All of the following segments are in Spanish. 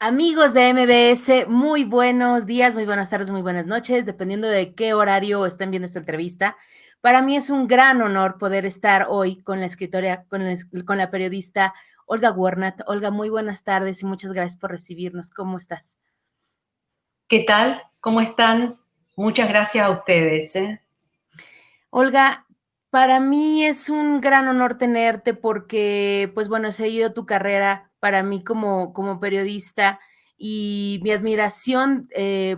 Amigos de MBS, muy buenos días, muy buenas tardes, muy buenas noches, dependiendo de qué horario estén viendo esta entrevista. Para mí es un gran honor poder estar hoy con la escritora, con la periodista Olga Warnat. Olga, muy buenas tardes y muchas gracias por recibirnos. ¿Cómo estás? ¿Qué tal? ¿Cómo están? Muchas gracias a ustedes. Olga, para mí es un gran honor tenerte porque, pues bueno, he seguido tu carrera para mí como periodista y mi admiración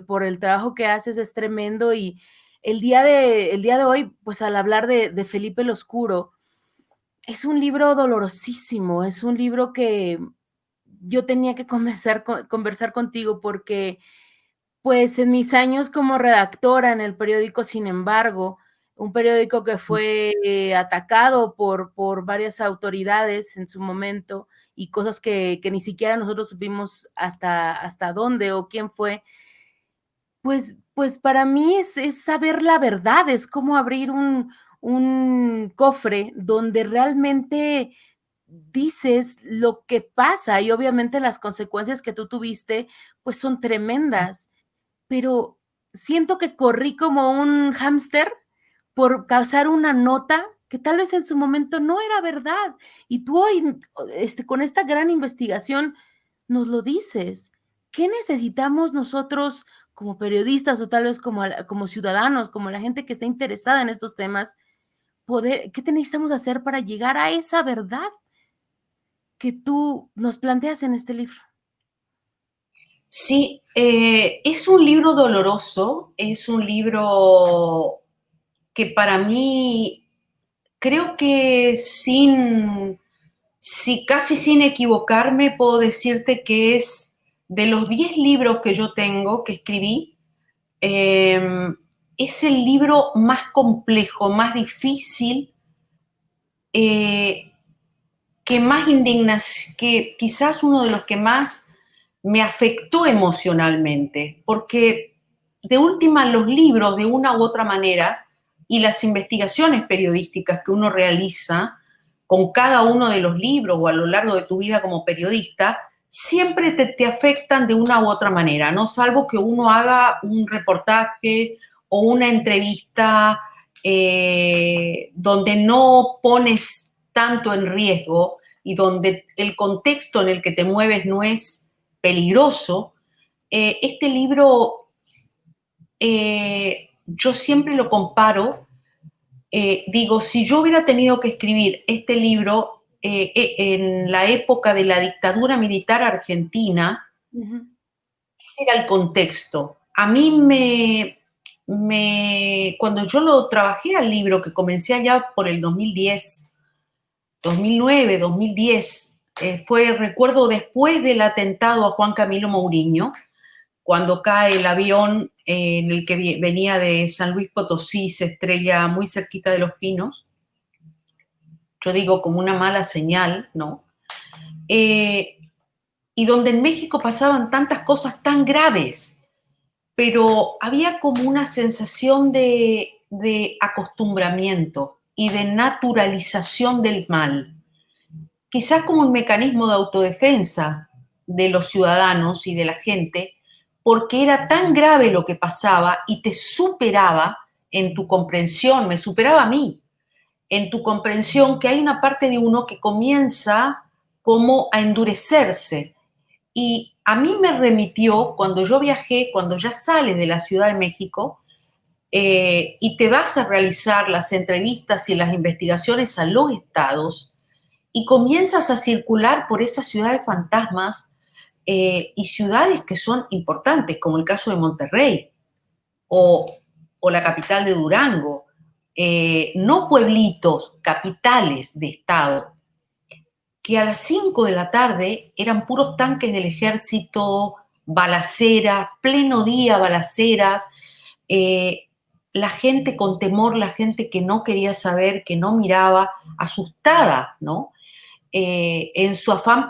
por el trabajo que haces es tremendo y el día de hoy, pues al hablar de Felipe el Oscuro, es un libro dolorosísimo, es un libro que yo tenía que conversar contigo porque pues en mis años como redactora en el periódico, sin embargo, un periódico que fue atacado por varias autoridades en su momento y cosas que ni siquiera nosotros supimos hasta dónde o quién fue, pues para mí es saber la verdad, es como abrir un cofre donde realmente dices lo que pasa y obviamente las consecuencias que tú tuviste, pues son tremendas, pero siento que corrí como un hámster por causar una nota que tal vez en su momento no era verdad. Y tú hoy, con esta gran investigación, nos lo dices. ¿Qué necesitamos nosotros como periodistas o tal vez como ciudadanos, como la gente que está interesada en estos temas, qué necesitamos hacer para llegar a esa verdad que tú nos planteas en este libro? Sí, es un libro doloroso, es un libro que para mí creo que casi sin equivocarme, puedo decirte que es de los 10 libros que yo tengo, que escribí, eh, es el libro más complejo, más difícil, eh, que más indignación, que quizás uno de los que más me afectó emocionalmente, porque de última los libros, de una u otra manera, y las investigaciones periodísticas que uno realiza con cada uno de los libros o a lo largo de tu vida como periodista, siempre te afectan de una u otra manera, no salvo que uno haga un reportaje o una entrevista donde no pones tanto en riesgo y donde el contexto en el que te mueves no es peligroso. Este libro yo siempre lo comparo, digo, si yo hubiera tenido que escribir este libro en la época de la dictadura militar argentina, Ujú. ese era el contexto. A mí cuando yo lo trabajé al libro, que comencé allá por el 2010, 2009, 2010, recuerdo, después del atentado a Juan Camilo Mourinho, cuando cae el avión en el que venía de San Luis Potosí, se estrella muy cerquita de Los Pinos, yo digo como una mala señal, ¿no? Eh, y donde en México pasaban tantas cosas tan graves, pero había como una sensación de acostumbramiento y de naturalización del mal, quizás como un mecanismo de autodefensa de los ciudadanos y de la gente, porque era tan grave lo que pasaba y te superaba en tu comprensión, me superaba a mí, en tu comprensión, que hay una parte de uno que comienza como a endurecerse. Y a mí me remitió cuando yo viajé, cuando ya sales de la Ciudad de México y te vas a realizar las entrevistas y las investigaciones a los estados, y comienzas a circular por esas ciudades fantasmas y ciudades que son importantes, como el caso de Monterrey o, o la capital de Durango, no pueblitos, capitales de estado, que a las 5 de la tarde eran puros tanques del ejército, balaceras, pleno día balaceras, eh, la gente con temor, la gente que no quería saber, que no miraba, asustada, ¿no? En su afán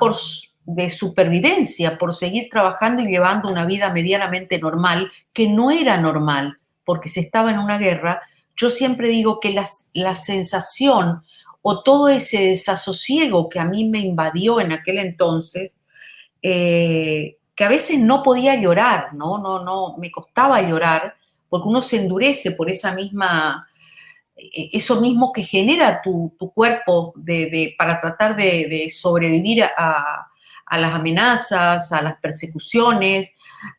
de supervivencia, por seguir trabajando y llevando una vida medianamente normal, que no era normal, porque se estaba en una guerra. Yo siempre digo que la sensación o todo ese desasosiego que a mí me invadió en aquel entonces, que a veces no podía llorar, no, me costaba llorar, porque uno se endurece por esa misma, eso mismo que genera tu cuerpo para tratar de sobrevivir a las amenazas, a las persecuciones,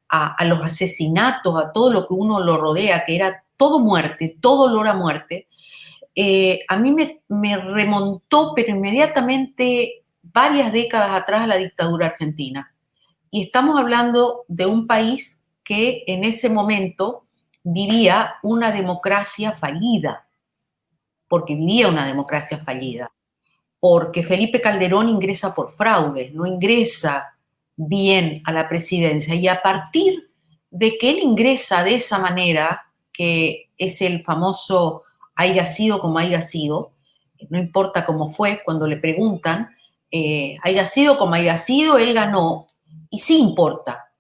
a los asesinatos, a todo lo que uno lo rodea, que era todo muerte, todo olor a muerte. A mí me remontó, pero inmediatamente, varias décadas atrás a la dictadura argentina. Y estamos hablando de un país que en ese momento vivía una democracia fallida, porque vivía una democracia fallida, porque Felipe Calderón ingresa por fraude, no ingresa bien a la presidencia. Y a partir de que él ingresa de esa manera, que es el famoso haya sido como haya sido, no importa cómo fue, cuando le preguntan, haya sido como haya sido, él ganó, y sí importa,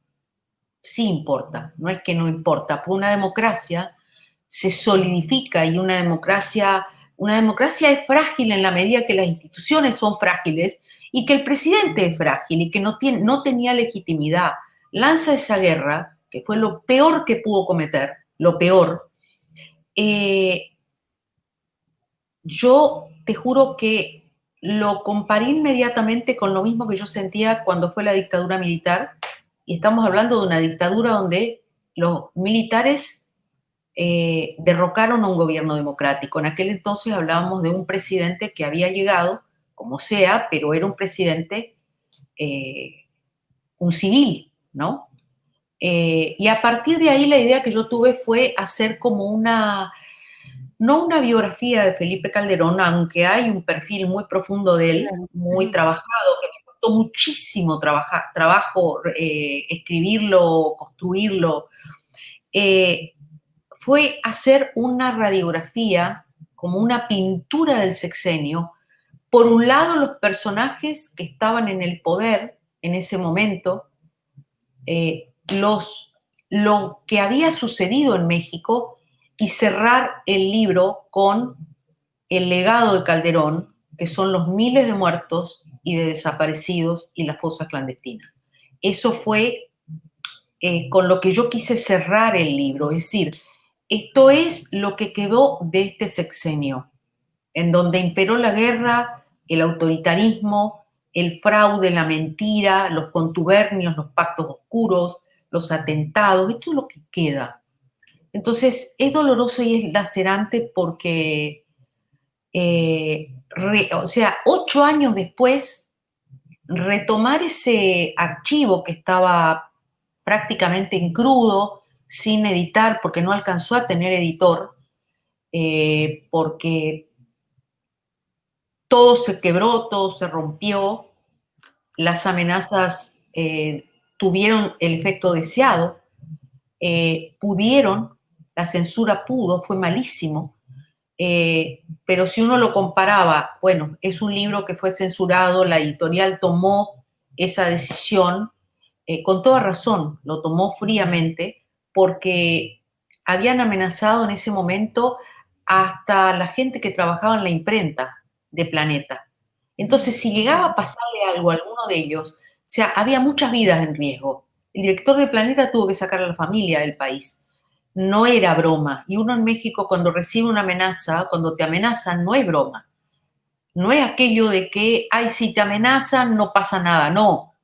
no es que no importa, porque una democracia se solidifica y una democracia es frágil en la medida que las instituciones son frágiles y que el presidente es frágil y que no tenía legitimidad. Lanza esa guerra, que fue lo peor que pudo cometer, lo peor. Yo te juro que lo comparé inmediatamente con lo mismo que yo sentía cuando fue la dictadura militar, y estamos hablando de una dictadura donde los militares derrocaron a un gobierno democrático. En aquel entonces hablábamos de un presidente que había llegado, como sea, pero era un presidente, un civil, ¿no? Y a partir de ahí la idea que yo tuve fue hacer como no una biografía de Felipe Calderón, aunque hay un perfil muy profundo de él, Claro. muy Ujú. trabajado, que me costó muchísimo trabajo escribirlo, construirlo. Eh, Fue hacer una radiografía, como una pintura del sexenio. Por un lado, los personajes que estaban en el poder en ese momento, eh, lo que había sucedido en México, y cerrar el libro con el legado de Calderón, que son los miles de muertos y de desaparecidos y las fosas clandestinas. Eso fue con lo que yo quise cerrar el libro, es decir, esto es lo que quedó de este sexenio, en donde imperó la guerra, el autoritarismo, el fraude, la mentira, los contubernios, los pactos oscuros, los atentados. Esto es lo que queda. Entonces, es doloroso y es lacerante porque, o sea, 8 años después, retomar ese archivo que estaba prácticamente en crudo, sin editar, porque no alcanzó a tener editor, porque todo se quebró, todo se rompió, las amenazas tuvieron el efecto deseado, pudieron, la censura pudo, fue malísimo, pero si uno lo comparaba, bueno, es un libro que fue censurado, la editorial tomó esa decisión, con toda razón, lo tomó fríamente, porque habían amenazado en ese momento hasta la gente que trabajaba en la imprenta de Planeta. Entonces, si llegaba a pasarle algo a alguno de ellos, o sea, había muchas vidas en riesgo. El director de Planeta tuvo que sacar a la familia del país. No era broma. Y uno en México, cuando recibe una amenaza, cuando te amenazan, no es broma. No es aquello de que, ay, si te amenazan, no pasa nada. No.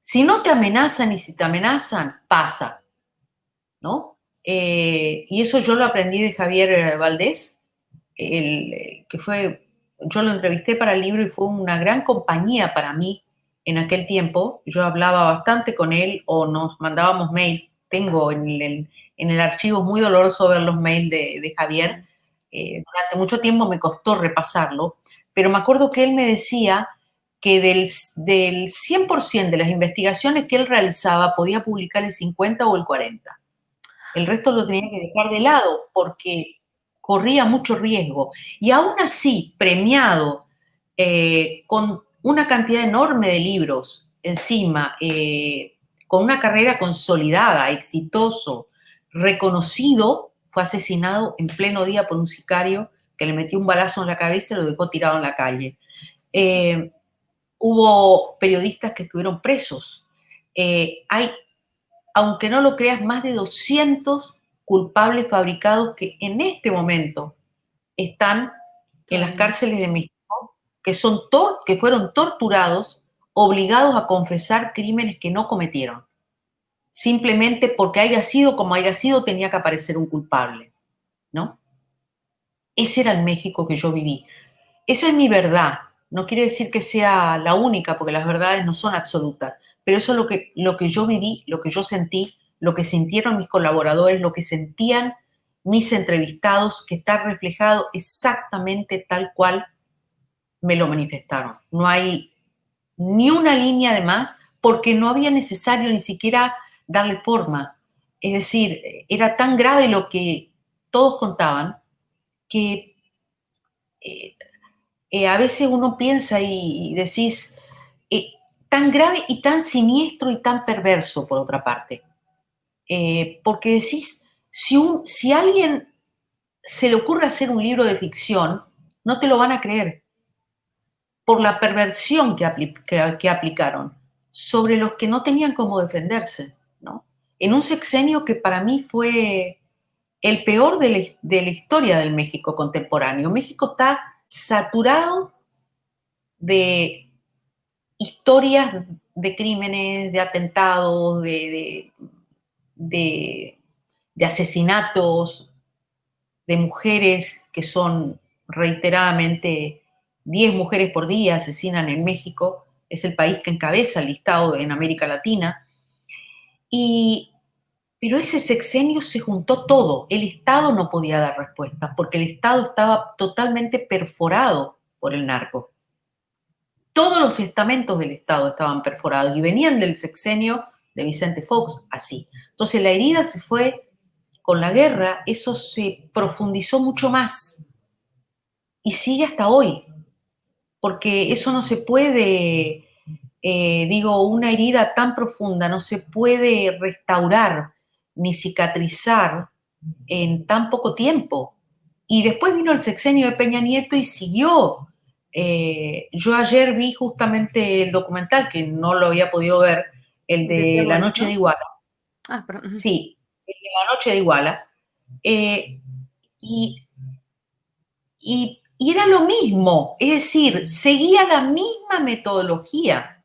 Si no te amenazan y si te amenazan, pasa, ¿no? Y eso yo lo aprendí de Javier Valdés, que fue, yo lo entrevisté para el libro y fue una gran compañía para mí en aquel tiempo. Yo hablaba bastante con él o nos mandábamos mail. Tengo en el archivo, es muy doloroso ver los mails de Javier. Durante mucho tiempo me costó repasarlo, pero me acuerdo que él me decía que del 100% de las investigaciones que él realizaba podía publicar el 50 o el 40. El resto lo tenía que dejar de lado porque corría mucho riesgo. Y aún así, premiado, con una cantidad enorme de libros encima, con una carrera consolidada, exitoso, reconocido, fue asesinado en pleno día por un sicario que le metió un balazo en la cabeza y lo dejó tirado en la calle. Eh, Hubo periodistas que estuvieron presos. Hay, aunque no lo creas, más de 200 culpables fabricados que en este momento están en las Todavía. cárceles de México, que fueron torturados, obligados a confesar crímenes que no cometieron. Simplemente porque haya sido como haya sido, tenía que aparecer un culpable, ¿no? Ese era el México que yo viví. Esa es mi verdad. No quiere decir que sea la única, porque las verdades no son absolutas, pero eso es lo que yo viví, lo que yo sentí, lo que sintieron mis colaboradores, lo que sentían mis entrevistados, que está reflejado exactamente tal cual me lo manifestaron. No hay ni una línea de más, porque no había necesario ni siquiera darle forma. Es decir, era tan grave lo que todos contaban que eh, a veces uno piensa y decís, eh, tan grave y tan siniestro y tan perverso, por otra parte. Porque decís, si a alguien se le ocurre hacer un libro de ficción, no te lo van a creer por la perversión que aplicaron sobre los que no tenían cómo defenderse, ¿no? En un sexenio que para mí fue el peor de la historia del México contemporáneo. México está saturado de historias de crímenes, de atentados, de, de asesinatos, de mujeres que son reiteradamente 10 mujeres por día asesinan en México. Es el país que encabeza el listado en América Latina. Y, pero ese sexenio se juntó todo. El Estado no podía dar respuesta porque el Estado estaba totalmente perforado por el narco. Todos los estamentos del Estado estaban perforados y venían del sexenio de Vicente Fox, así. Entonces la herida se fue con la guerra, eso se profundizó mucho más y sigue hasta hoy, porque eso no se puede, digo, una herida tan profunda no se puede restaurar ni cicatrizar en tan poco tiempo. Y después vino el sexenio de Peña Nieto y siguió. Yo ayer vi justamente el documental, que no lo había podido ver, el ¿De qué de La voy, Noche de no? Iguala. Ah, perdón. Sí, el de La Noche de Iguala. Eh, y, y era lo mismo, es decir, seguía la misma metodología.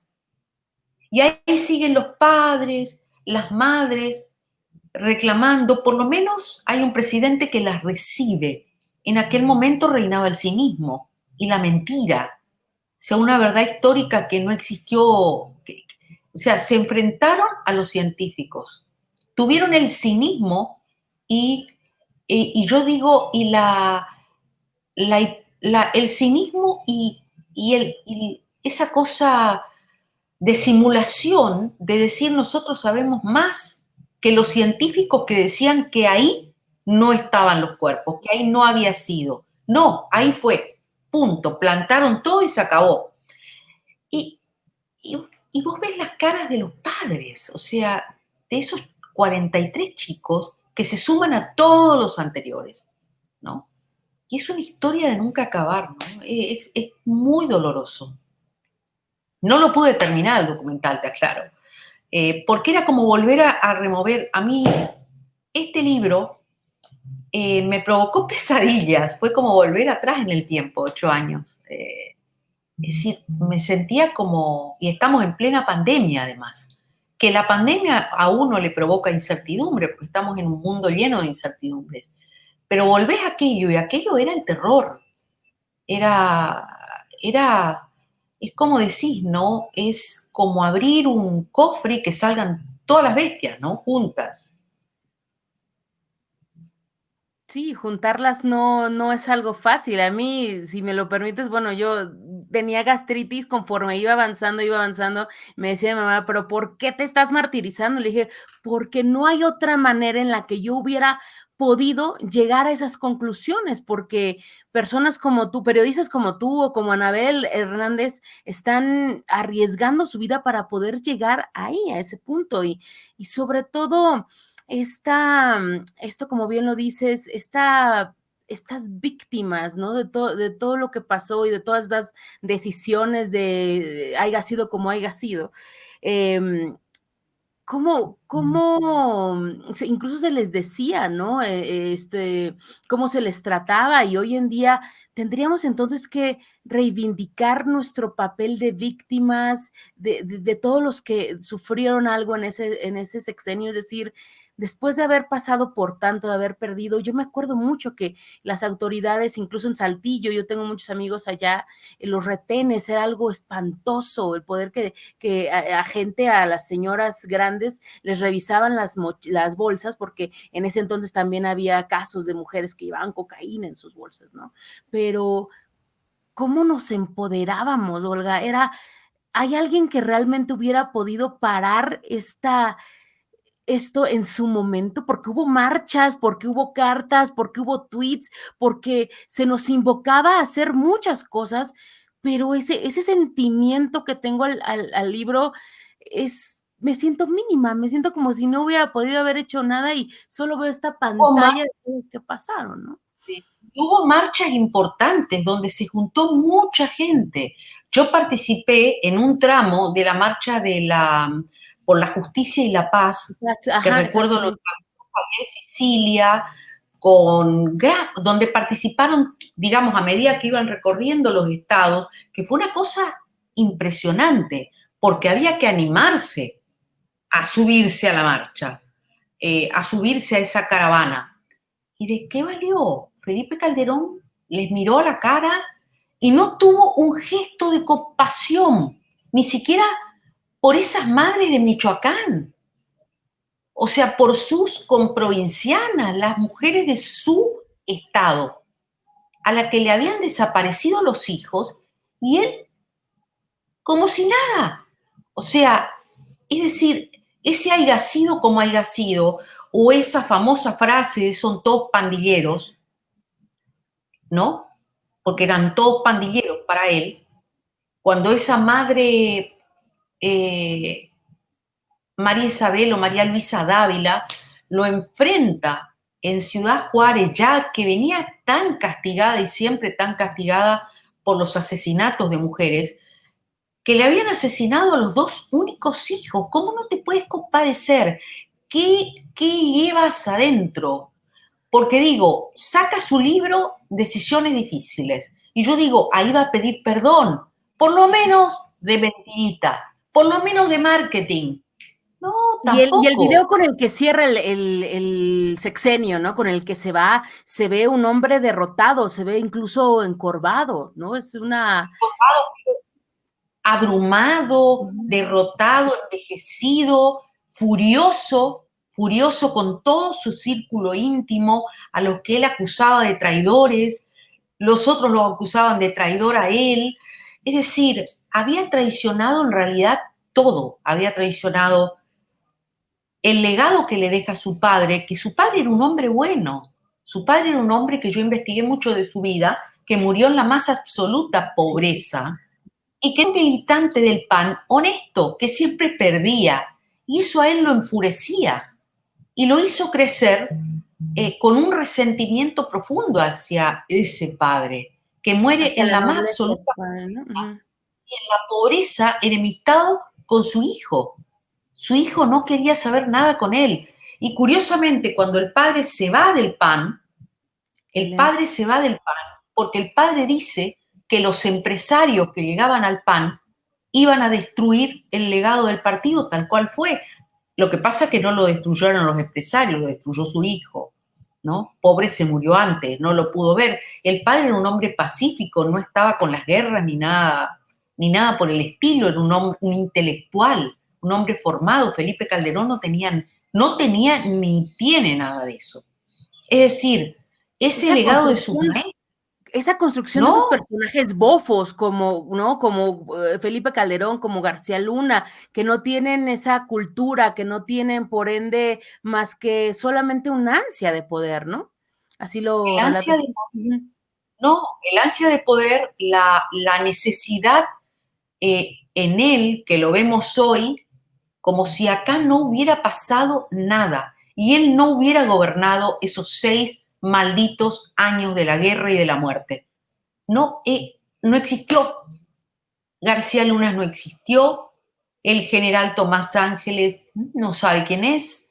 Y ahí siguen los padres, las madres, reclamando, por lo menos hay un presidente que las recibe. En aquel momento reinaba el cinismo y la mentira, o sea, una verdad histórica que no existió, o sea, se enfrentaron a los científicos, tuvieron el cinismo y yo digo, el cinismo y esa cosa de simulación, de decir nosotros sabemos más que los científicos que decían que ahí no estaban los cuerpos, que ahí no había sido. No, ahí fue, punto, plantaron todo y se acabó. Y, y, y vos ves las caras de los padres, o sea, de esos 43 chicos que se suman a todos los anteriores, ¿no? Y es una historia de nunca acabar, ¿no? Es muy doloroso. No lo pude terminar el documental, te aclaro, porque era como volver a remover. A mí, este libro me provocó pesadillas, fue como volver atrás en el tiempo, 8 años. Es decir, me sentía como, y estamos en plena pandemia además, que la pandemia a uno le provoca incertidumbre, porque estamos en un mundo lleno de incertidumbre. Pero volvés a aquello, y aquello era el terror, era, es como decís, ¿no? Es como abrir un cofre y que salgan todas las bestias, ¿no? Juntas. Sí, juntarlas no es algo fácil. A mí, si me lo permites, bueno, yo tenía gastritis conforme iba avanzando. Me decía mi mamá, pero ¿por qué te estás martirizando? Le dije, porque no hay otra manera en la que yo hubiera podido llegar a esas conclusiones, porque personas como tú, periodistas como tú o como Anabel Hernández, están arriesgando su vida para poder llegar ahí, a ese punto. Y sobre todo esto, como bien lo dices, estas víctimas, ¿no? De todo lo que pasó y de todas las decisiones de haya sido como haya sido. Eh, incluso se les decía, ¿no? Cómo se les trataba y hoy en día tendríamos entonces que reivindicar nuestro papel de víctimas de todos los que sufrieron algo en ese sexenio, es decir, después de haber pasado por tanto, de haber perdido, yo me acuerdo mucho que las autoridades, incluso en Saltillo, yo tengo muchos amigos allá, los retenes era algo espantoso, el poder que a gente, a las señoras grandes, les revisaban las bolsas, porque en ese entonces también había casos de mujeres que llevaban cocaína en sus bolsas, ¿no? Pero, ¿cómo nos empoderábamos, Olga? ¿Hay alguien que realmente hubiera podido parar esto en su momento? Porque hubo marchas, porque hubo cartas, porque hubo tweets, porque se nos invocaba a hacer muchas cosas, pero ese sentimiento que tengo al libro me siento mínima, me siento como si no hubiera podido haber hecho nada y solo veo esta pantalla de cosas que pasaron, ¿no? Hubo marchas importantes donde se juntó mucha gente. Yo participé en un tramo de la marcha por la justicia y la paz, que Ajá, recuerdo lo exactamente. en Sicilia, donde participaron, digamos, a medida que iban recorriendo los estados, que fue una cosa impresionante, porque había que animarse a subirse a la marcha, a subirse a esa caravana. ¿Y de qué valió? Felipe Calderón les miró a la cara y no tuvo un gesto de compasión, ni siquiera por esas madres de Michoacán, o sea, por sus comprovincianas, las mujeres de su estado, a la que le habían desaparecido los hijos, y él como si nada. O sea, es decir, ese haya sido como haya sido, o esa famosa frase, son todos pandilleros, ¿no? Porque eran todos pandilleros para él, cuando esa madre, eh, María Isabel o María Luisa Dávila, lo enfrenta en Ciudad Juárez, ya que venía tan castigada y siempre tan castigada por los asesinatos de mujeres, que le habían asesinado a los dos únicos hijos. ¿Cómo no te puedes compadecer? ¿Qué llevas adentro? Porque digo, saca su libro Decisiones Difíciles. Y yo digo, ahí va a pedir perdón, por lo menos de mentirita, por lo menos de marketing. No, Y el video tampoco. con el que cierra el sexenio, ¿no? Con el que se va, se ve un hombre derrotado, se ve incluso encorvado, ¿no? Es una... Abrumado, derrotado, envejecido, furioso, furioso con todo su círculo íntimo, a los que él acusaba de traidores, los otros lo acusaban de traidor a él. Es decir, había traicionado en realidad todo, había traicionado el legado que le deja su padre, que su padre era un hombre bueno, su padre era un hombre que yo investigué mucho de su vida, que murió en la más absoluta pobreza, y que era un militante del PAN honesto, que siempre perdía, y eso a él lo enfurecía y lo hizo crecer con un resentimiento profundo hacia ese padre, que muere Hacia en la la más nobleza del absoluta padre, ¿no? Ujú. y en la pobreza, enemistado con su hijo. Su hijo no quería saber nada con él. Y curiosamente, cuando el padre se va del PAN, el Él padre se va del PAN porque el padre dice que los empresarios que llegaban al PAN iban a destruir el legado del partido tal cual fue. Lo que pasa es que no lo destruyeron los empresarios, lo destruyó su hijo, ¿no? Pobre se murió antes, no lo pudo ver. El padre era un hombre pacífico, no estaba con las guerras ni nada por el estilo, era un hombre, un intelectual, un hombre formado. Felipe Calderón no tenía ni tiene nada de eso. Es decir, ese esa legado de sus construcción maestros, esa construcción de esos no, personajes bofos como, ¿no? Como Felipe Calderón, como García Luna, que no tienen esa cultura, que no tienen, por ende, más que solamente una ansia de poder, ¿no? Así lo el ansia relata. de, Ujú. no, el ansia de poder, la necesidad en él, que lo vemos hoy, como si acá no hubiera pasado nada y él no hubiera gobernado esos 6 malditos años de la guerra y de la muerte. No, no existió. García Luna no existió, El general Tomás Ángeles no sabe quién es,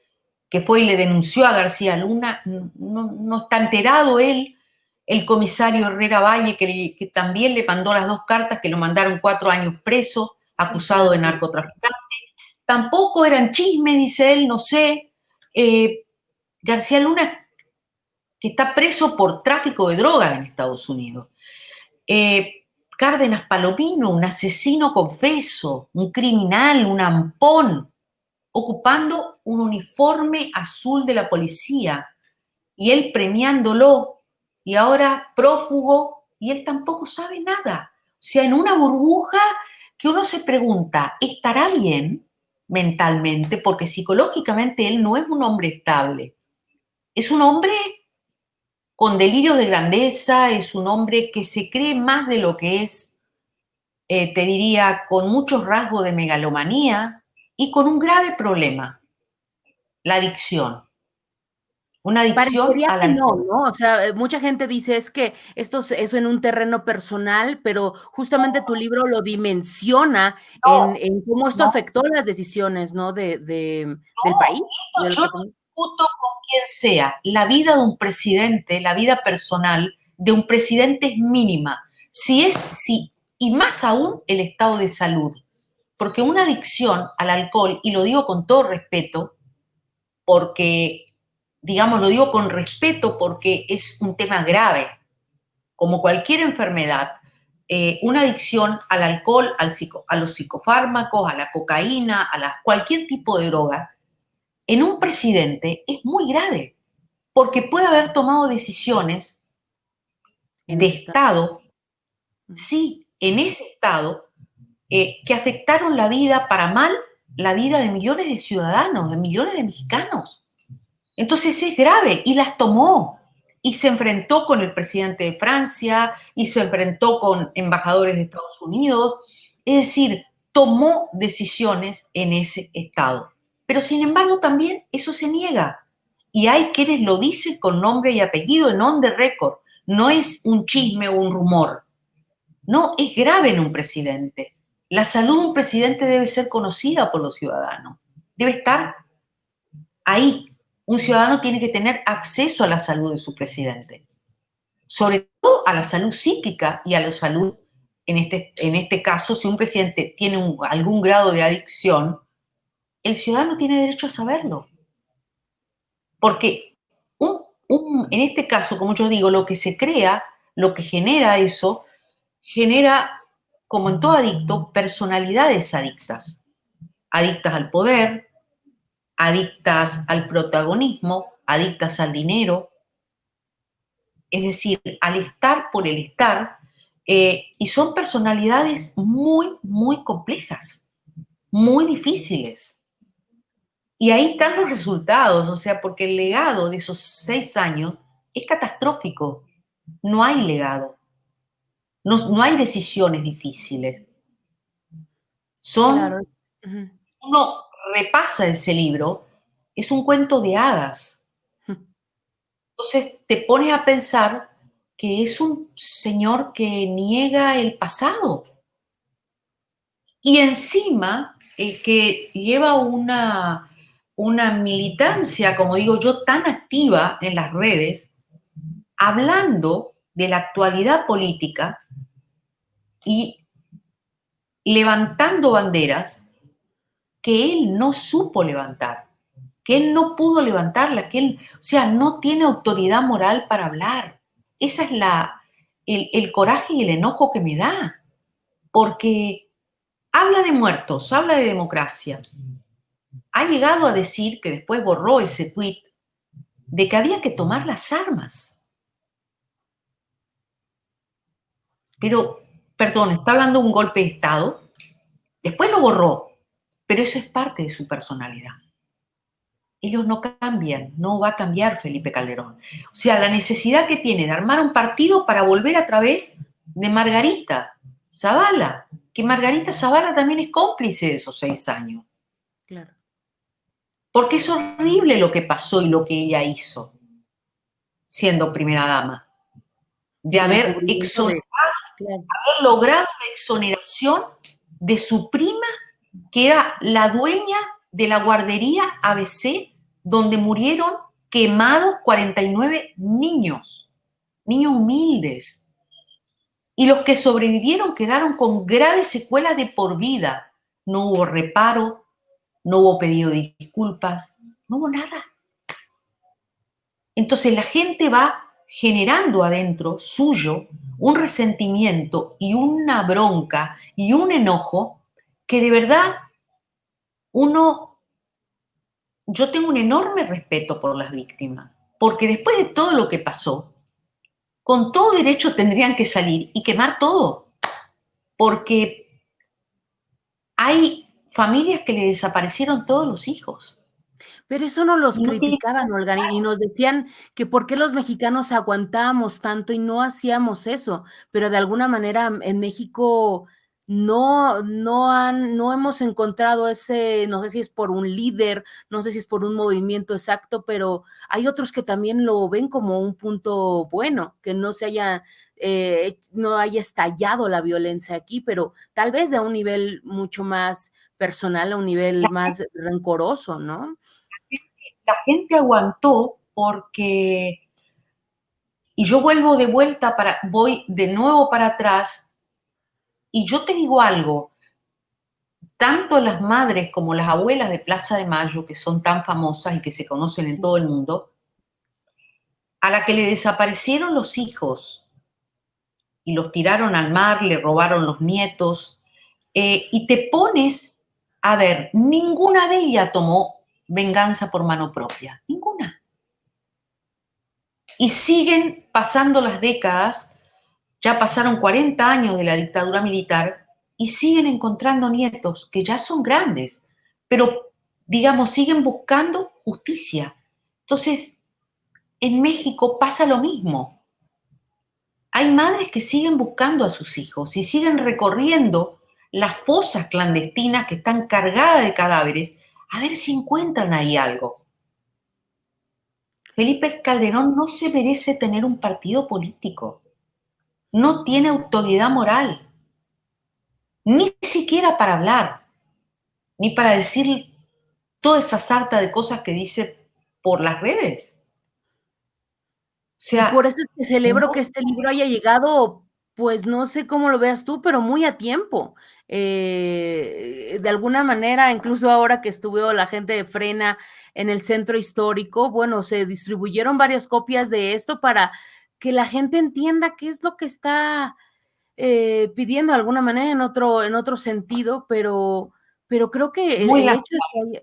que fue y le denunció a García Luna, no está enterado él. El comisario Herrera Valle, que también le mandó las dos cartas, que lo mandaron 4 años preso, acusado de narcotraficante. Tampoco eran chismes, dice él, no sé. García Luna, que está preso por tráfico de drogas en Estados Unidos. Cárdenas Palomino, un asesino confeso, un criminal, un ampón, ocupando un uniforme azul de la policía y él premiándolo y ahora prófugo y él tampoco sabe nada. O sea, en una burbuja que uno se pregunta, ¿estará bien mentalmente? Porque psicológicamente él no es un hombre estable. Es un hombre con delirio de grandeza, es un hombre que se cree más de lo que es, te diría, con muchos rasgos de megalomanía y con un grave problema, la adicción. Una adicción Parecería al que no, alcohol. ¿no? O sea, mucha gente dice es que esto es eso en un terreno personal, pero justamente tu libro lo dimensiona No, en cómo esto no, afectó las decisiones, ¿no? Del país, de lo yo que no discuto con quien sea. La vida de un presidente, la vida personal de un presidente es mínima. Si, y más aún el estado de salud. Porque una adicción al alcohol, y lo digo con todo respeto, porque, digamos, lo digo con respeto porque es un tema grave, como cualquier enfermedad, una adicción al alcohol, a los psicofármacos, a la cocaína, cualquier tipo de droga, en un presidente es muy grave, porque puede haber tomado decisiones en de ese estado. Estado, sí, en ese Estado, que afectaron la vida para mal, la vida de millones de ciudadanos, de millones de mexicanos. Entonces es grave y las tomó y se enfrentó con el presidente de Francia y se enfrentó con embajadores de Estados Unidos. Es decir, tomó decisiones en ese Estado. Pero sin embargo también eso se niega. Y hay quienes lo dicen con nombre y apellido en on the record. No es un chisme o un rumor. No, es grave en un presidente. La salud de un presidente debe ser conocida por los ciudadanos. Debe estar ahí. Un ciudadano tiene que tener acceso a la salud de su presidente. Sobre todo a la salud psíquica y a la salud, en este caso, si un presidente tiene algún grado de adicción, el ciudadano tiene derecho a saberlo. Porque en este caso, como yo digo, lo que se crea, lo que genera eso, genera, como en todo adicto, personalidades adictas. Adictas al poder, adictas al protagonismo, adictas al dinero, es decir, al estar por el estar, y son personalidades muy, muy complejas, muy difíciles. Y ahí están los resultados, o sea, porque el legado de esos 6 años es catastrófico. No hay legado, no hay decisiones difíciles. Claro. Son, Ujú. uno repasa ese libro, es un cuento de hadas. Entonces te pones a pensar que es un señor que niega el pasado y encima que lleva una militancia, como digo yo, tan activa en las redes, hablando de la actualidad política y levantando banderas que él no supo levantar, que él no pudo levantarla, que él, o sea, no tiene autoridad moral para hablar. Esa es el coraje y el enojo que me da, porque habla de muertos, habla de democracia. Ha llegado a decir, que después borró ese tuit, de que había que tomar las armas. Pero, perdón, está hablando de un golpe de Estado, después lo borró, pero eso es parte de su personalidad. Ellos no cambian, no va a cambiar Felipe Calderón. O sea, la necesidad que tiene de armar un partido para volver a través de Margarita Zavala, que Margarita Zavala también es cómplice de esos 6 años. Claro. Porque es horrible lo que pasó y lo que ella hizo siendo primera dama, de El haber encubrimiento de claro. logrado la exoneración de su prima que era la dueña de la guardería ABC, donde murieron quemados 49 niños, niños humildes. Y los que sobrevivieron quedaron con graves secuelas de por vida. No hubo reparo, no hubo pedido de disculpas, no hubo nada. Entonces la gente va generando adentro suyo un resentimiento y una bronca y un enojo que de verdad yo tengo un enorme respeto por las víctimas, porque después de todo lo que pasó, con todo derecho tendrían que salir y quemar todo, porque hay familias que le desaparecieron todos los hijos. Pero eso no los No tiene... criticaban, Olga, y nos decían que por qué los mexicanos aguantábamos tanto y no hacíamos eso, pero de alguna manera en México no hemos encontrado ese, no sé si es por un líder, no sé si es por un movimiento exacto, pero hay otros que también lo ven como un punto bueno, que no haya estallado la violencia aquí, pero tal vez de un nivel mucho más personal, a un nivel más rencoroso, ¿no? La gente aguantó porque, y yo voy de nuevo para atrás, y yo te digo algo, tanto las madres como las abuelas de Plaza de Mayo, que son tan famosas y que se conocen en todo el mundo, a la que le desaparecieron los hijos y los tiraron al mar, le robaron los nietos, y te pones a ver, ninguna de ellas tomó venganza por mano propia, ninguna. Y siguen pasando las décadas, ya pasaron 40 años de la dictadura militar y siguen encontrando nietos que ya son grandes, pero digamos, siguen buscando justicia. Entonces, en México pasa lo mismo. Hay madres que siguen buscando a sus hijos y siguen recorriendo las fosas clandestinas que están cargadas de cadáveres a ver si encuentran ahí algo. Felipe Calderón no se merece tener un partido político. No tiene autoridad moral, ni siquiera para hablar, ni para decir toda esa sarta de cosas que dice por las redes. O Y por sea, eso es que celebro no, que este libro haya llegado, pues no sé cómo lo veas tú, pero muy a tiempo. De alguna manera, incluso ahora que estuvo la gente de Frena en el centro histórico, bueno, se distribuyeron varias copias de esto para que la gente entienda qué es lo que está pidiendo de alguna manera en otro sentido, pero creo que muy, el hecho de que haya...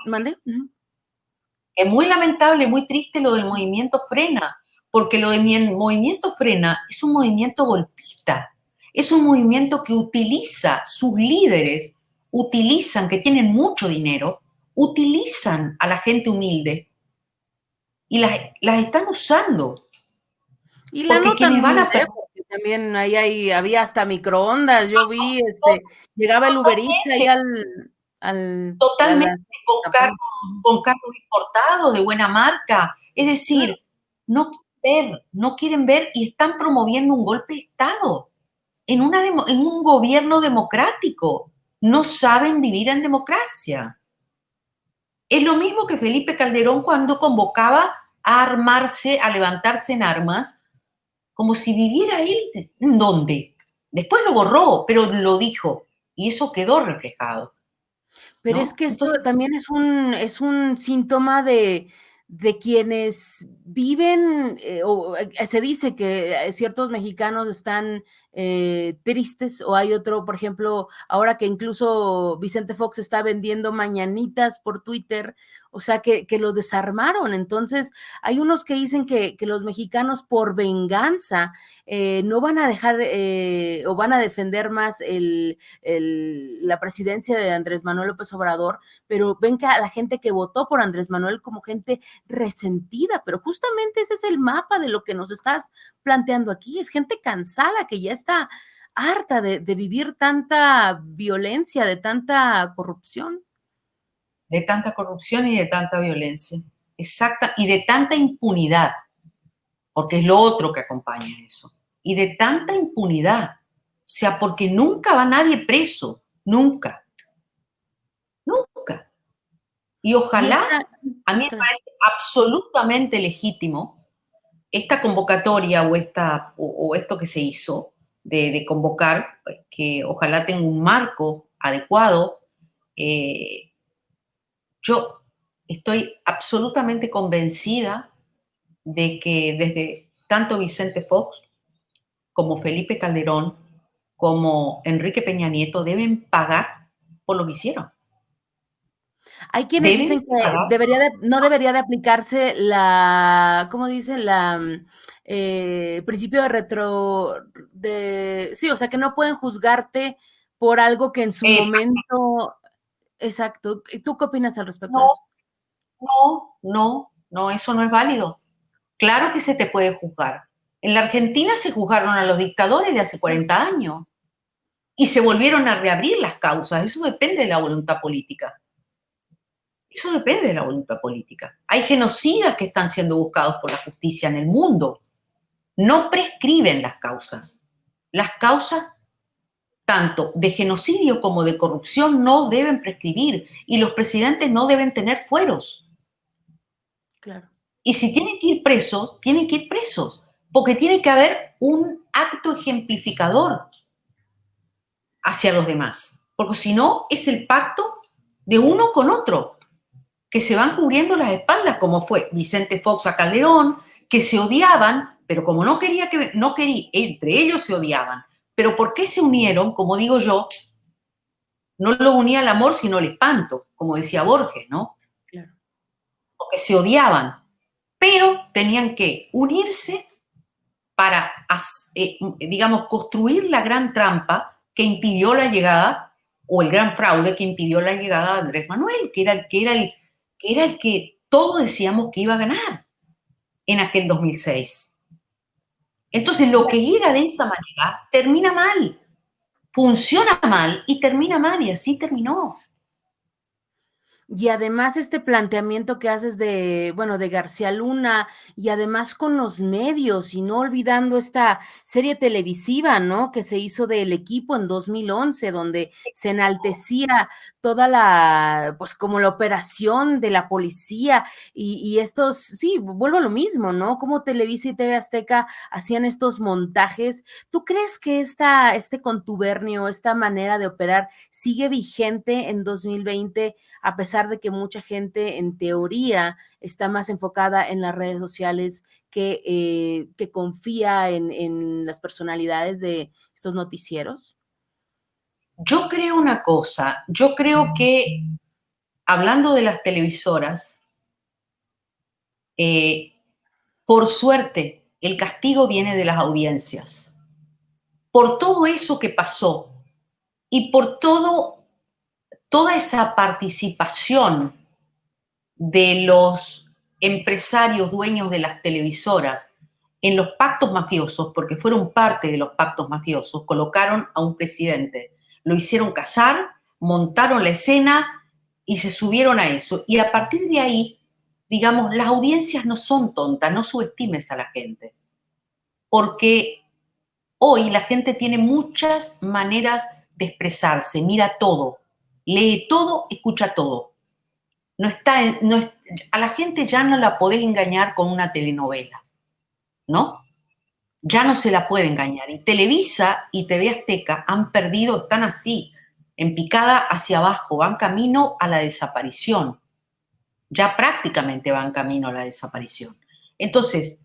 ¿Mande? Ujú. es muy lamentable, muy triste lo del movimiento Frena, porque lo del movimiento Frena es un movimiento golpista, es un movimiento que utiliza, sus líderes utilizan, que tienen mucho dinero, utilizan a la gente humilde y las están usando, Y la porque notan quienes van a humilde, perder, porque también había hasta microondas, yo vi, llegaba el Uber Eats ahí a totalmente la con carros, campana. Ujú. con carros importados de buena marca. Es Claro. decir, no quieren ver y están promoviendo un golpe de Estado en un gobierno democrático. No saben vivir en democracia. Es lo mismo que Felipe Calderón cuando convocaba a armarse, a levantarse en armas, como si viviera él. ¿En dónde? Después lo borró, pero lo dijo. Y eso quedó reflejado, Pero es ¿no? que esto Entonces, también es un síntoma de quienes viven, se dice que ciertos mexicanos están tristes, o hay otro, por ejemplo, ahora que incluso Vicente Fox está vendiendo mañanitas por Twitter, o sea, que lo desarmaron. Entonces, hay unos que dicen que los mexicanos por venganza no van a dejar o van a defender más la presidencia de Andrés Manuel López Obrador, pero ven que a la gente que votó por Andrés Manuel como gente resentida, pero justamente ese es el mapa de lo que nos estás planteando aquí, es gente cansada que ya está harta de vivir tanta violencia, de tanta corrupción. de tanta corrupción y de tanta violencia. Exacta, y de tanta impunidad, porque es lo otro que acompaña eso. Y de tanta impunidad. O sea, porque nunca va nadie preso, nunca. Y Y ojalá, esta a mí me claro. parece absolutamente legítimo esta convocatoria o esto que se hizo de convocar, que ojalá tenga un marco adecuado. Yo estoy absolutamente convencida de que desde tanto Vicente Fox como Felipe Calderón, como Enrique Peña Nieto, deben pagar por lo que hicieron. Hay quienes Deben dicen que pagar. no debería de aplicarse la, ¿cómo dicen? La principio de sí, o sea, que no pueden juzgarte por algo que en su Eh, momento, exacto. ¿Tú qué opinas al respecto de no, eso? no, eso no es válido. Claro que se te puede juzgar. En la Argentina se juzgaron a los dictadores de hace 40 años y se volvieron a reabrir las causas. Eso depende de la voluntad política. Eso depende de la voluntad política. Hay genocidas que están siendo buscados por la justicia en el mundo. No prescriben las causas. Las causas tanto de genocidio como de corrupción no deben prescribir y los presidentes no deben tener fueros. Claro. Y si tienen que ir presos, tienen que ir presos, porque tiene que haber un acto ejemplificador hacia los demás, porque si no es el pacto de uno con otro, que se van cubriendo las espaldas, como fue Vicente Fox a Calderón, que se odiaban, pero como no quería, entre ellos se odiaban. Pero ¿por qué se unieron? Como digo yo, no lo unía el amor, sino el espanto, como decía Borges, ¿no? Claro. Porque se odiaban, pero tenían que unirse para, digamos, construir la gran trampa que impidió la llegada, o el gran fraude que impidió la llegada de Andrés Manuel, que era el que todos decíamos que iba a ganar en aquel 2006. Entonces, lo que llega de esa manera termina mal, funciona mal y termina mal, y así terminó. Y además este planteamiento que haces de, bueno, de García Luna y además con los medios y no olvidando esta serie televisiva, ¿no? Que se hizo del Equipo en 2011, donde se enaltecía toda la, pues como la operación de la policía y estos, sí, vuelvo a lo mismo, ¿no? Como Televisa y TV Azteca hacían estos montajes. ¿Tú crees que este contubernio, esta manera de operar sigue vigente en 2020? A pesar de que mucha gente en teoría está más enfocada en las redes sociales que confía en las personalidades de estos noticieros? Yo creo una cosa, yo creo que hablando de las televisoras, eh, por suerte el castigo viene de las audiencias. Por todo eso que pasó y por toda esa participación de los empresarios dueños de las televisoras en los pactos mafiosos, porque fueron parte de los pactos mafiosos, colocaron a un presidente, lo hicieron casar, montaron la escena y se subieron a eso. Y a partir de ahí, digamos, las audiencias no son tontas, no subestimes a la gente, porque hoy la gente tiene muchas maneras de expresarse, mira todo, lee todo, escucha todo. No está, no es, a la gente ya no la podés engañar con una telenovela, ¿no? Ya no se la puede engañar. Y Televisa y TV Azteca han perdido, están así, en picada hacia abajo, van camino a la desaparición. Ya prácticamente van camino a la desaparición. Entonces,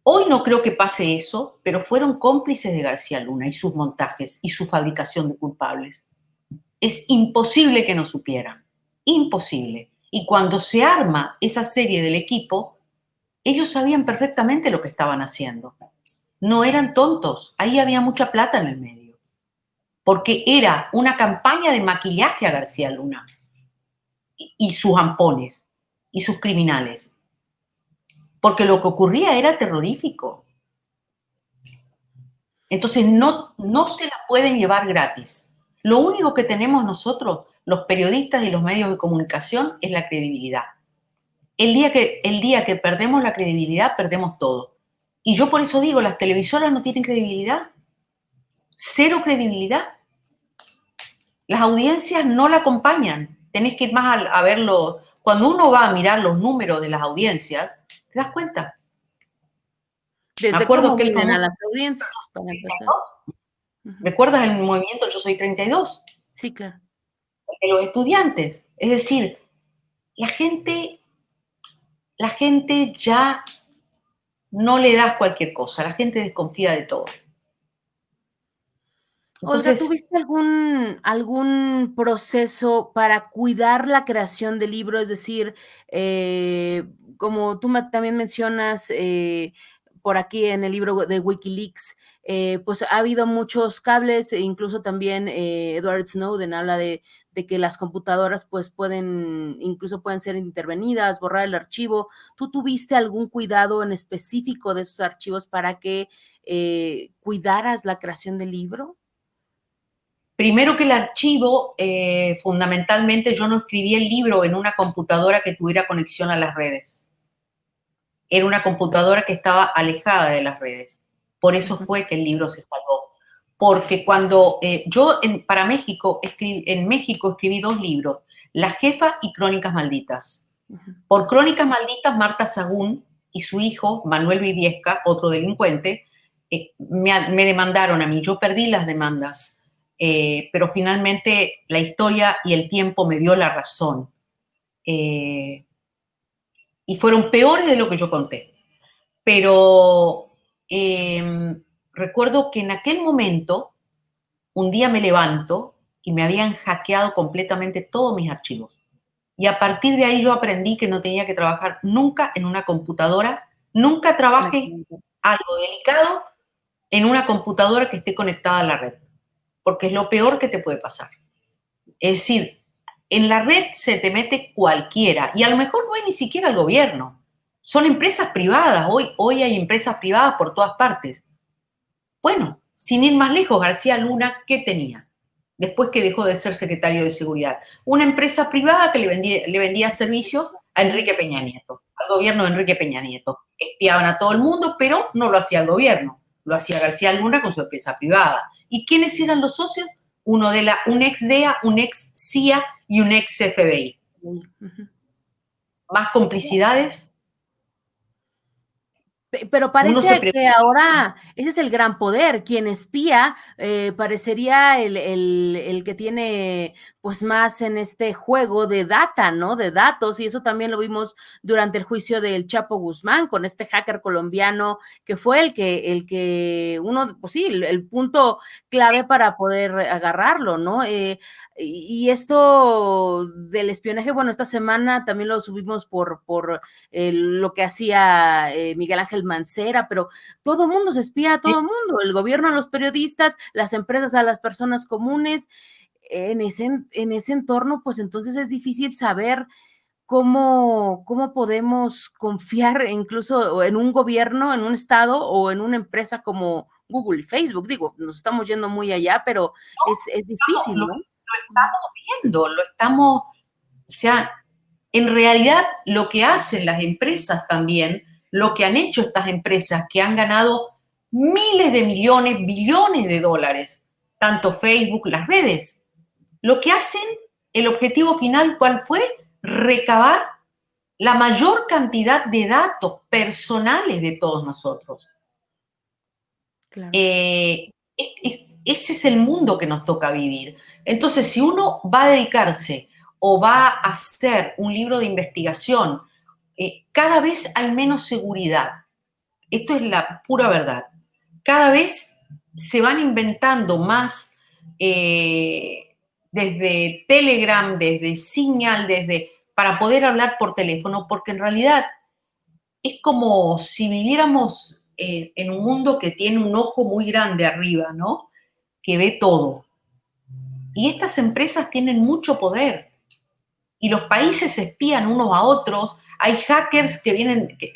hoy no creo que pase eso, pero fueron cómplices de García Luna y sus montajes y su fabricación de culpables. Es imposible que no supieran, imposible. Y cuando se arma esa serie del Equipo, ellos sabían perfectamente lo que estaban haciendo. No eran tontos, ahí había mucha plata en el medio, porque era una campaña de maquillaje a García Luna y sus ampones y sus criminales, porque lo que ocurría era terrorífico. Entonces no se la pueden llevar gratis. Lo único que tenemos nosotros, los periodistas y los medios de comunicación, es la credibilidad. El día que perdemos la credibilidad, perdemos todo. Y yo por eso digo, las televisoras no tienen credibilidad. Cero credibilidad. Las audiencias no la acompañan. tenés que ir más a verlo. Cuando uno va a mirar los números de las audiencias, te das cuenta. Me Desde acuerdo cómo que el vienen a famoso las audiencias, para empezar. 32, Ujú. ¿recuerdas el movimiento Yo Soy 32? Sí, claro. De los estudiantes. Es decir, la gente ya no le das cualquier cosa, la gente desconfía de todo. Olga, Entonces, ¿tuviste algún proceso para cuidar la creación del libro? Es decir, como tú también mencionas por aquí en el libro de Wikileaks, pues ha habido muchos cables e incluso también Edward Snowden habla de que las computadoras pues incluso pueden ser intervenidas, borrar el archivo. ¿Tú tuviste algún cuidado en específico de esos archivos para que cuidaras la creación del libro? primero que el archivo, fundamentalmente yo no escribí el libro en una computadora que tuviera conexión a las redes. Era una computadora que estaba alejada de las redes. Por eso Ujú. fue que el libro se salvó. Porque cuando para México, en México escribí 2 libros, La Jefa y Crónicas Malditas. Ujú. Por Crónicas Malditas, Marta Sagún y su hijo, Manuel Viviesca, otro delincuente, me demandaron a mí. Yo perdí las demandas, pero finalmente la historia y el tiempo me dio la razón. Eh, y fueron peores de lo que yo conté. Pero recuerdo que en aquel momento, un día me levanto y me habían hackeado completamente todos mis archivos. Y a partir de ahí yo aprendí que no tenía que trabajar nunca en una computadora, nunca trabaje algo delicado en una computadora que esté conectada a la red, porque es lo peor que te puede pasar. Es decir, en la red se te mete cualquiera y a lo mejor no hay ni siquiera el gobierno. Son empresas privadas, hoy hay empresas privadas por todas partes. Bueno, sin ir más lejos, García Luna, ¿qué tenía? Después que dejó de ser secretario de Seguridad. Una empresa privada que le vendía servicios a Enrique Peña Nieto, al gobierno de Enrique Peña Nieto. Espiaban a todo el mundo, pero no lo hacía el gobierno, lo hacía García Luna con su empresa privada. ¿Y quiénes eran los socios? Un ex DEA, un ex CIA y un ex FBI. Ujú. Más complicidades. Pero Uno se parece que pregunta, ahora ese es el gran poder. Quien espía parecería el que tiene pues más en este juego de data, ¿no? De datos. Y eso también lo vimos durante el juicio del Chapo Guzmán con este hacker colombiano que fue uno, pues sí, el punto clave para poder agarrarlo, ¿no? Y esto del espionaje, bueno, esta semana también lo subimos por lo que hacía Miguel Ángel Mancera, pero todo mundo se espía a todo mundo, el gobierno a los periodistas, las empresas a las personas comunes. En ese entorno, pues entonces es difícil saber cómo podemos confiar incluso en un gobierno, en un estado o en una empresa como Google y Facebook. Digo, nos estamos yendo muy allá, pero es difícil, ¿no? lo estamos, o sea, en realidad lo que hacen las empresas también, lo que han hecho estas empresas que han ganado miles de millones, billones de dólares, tanto Facebook, las redes, lo que hacen, el objetivo final, ¿cuál fue? Recabar la mayor cantidad de datos personales de todos nosotros. Claro. Ese es el mundo que nos toca vivir. Entonces, si uno va a dedicarse o va a hacer un libro de investigación, cada vez hay menos seguridad. Esto es la pura verdad. Cada vez se van inventando más desde Telegram, desde Signal, para poder hablar por teléfono, porque en realidad es como si viviéramos en un mundo que tiene un ojo muy grande arriba, ¿no? Que ve todo. Y estas empresas tienen mucho poder y los países se espían unos a otros. Hay hackers